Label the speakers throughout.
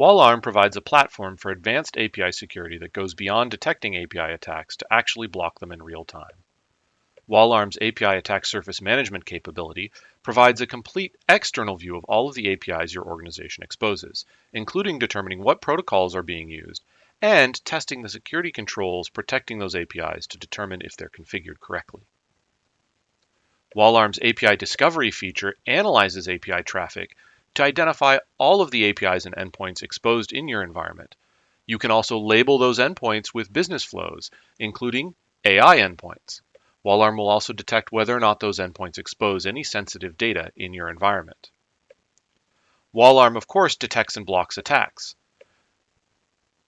Speaker 1: Wallarm provides a platform for advanced API security that goes beyond detecting API attacks to actually block them in real time. Wallarm's API attack surface management capability provides a complete external view of all of the APIs your organization exposes, including determining what protocols are being used and testing the security controls protecting those APIs to determine if they're configured correctly. Wallarm's API discovery feature analyzes API traffic to identify all of the APIs and endpoints exposed in your environment. You can also label those endpoints with business flows, including AI endpoints. Wallarm will also detect whether or not those endpoints expose any sensitive data in your environment. Wallarm, of course, detects and blocks attacks.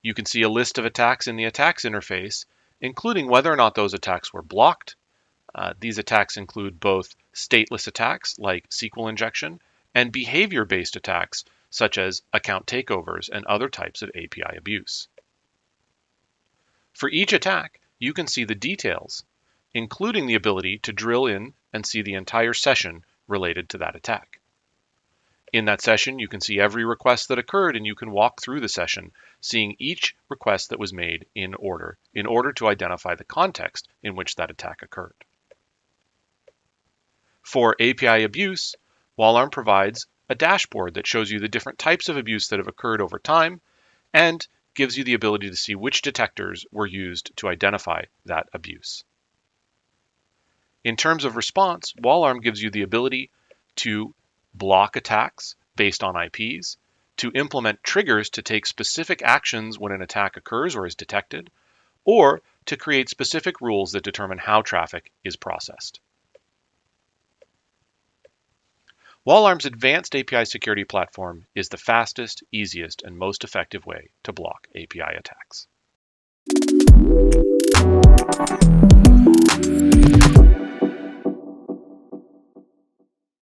Speaker 1: You can see a list of attacks in the attacks interface, including whether or not those attacks were blocked. These attacks include both stateless attacks like SQL injection and behavior-based attacks such as account takeovers and other types of API abuse. For each attack, you can see the details, including the ability to drill in and see the entire session related to that attack. In that session, you can see every request that occurred and you can walk through the session, seeing each request that was made in order to identify the context in which that attack occurred. For API abuse, Wallarm provides a dashboard that shows you the different types of abuse that have occurred over time and gives you the ability to see which detectors were used to identify that abuse. In terms of response, Wallarm gives you the ability to block attacks based on IPs, to implement triggers to take specific actions when an attack occurs or is detected, or to create specific rules that determine how traffic is processed. Wallarm's advanced API security platform is the fastest, easiest, and most effective way to block API attacks.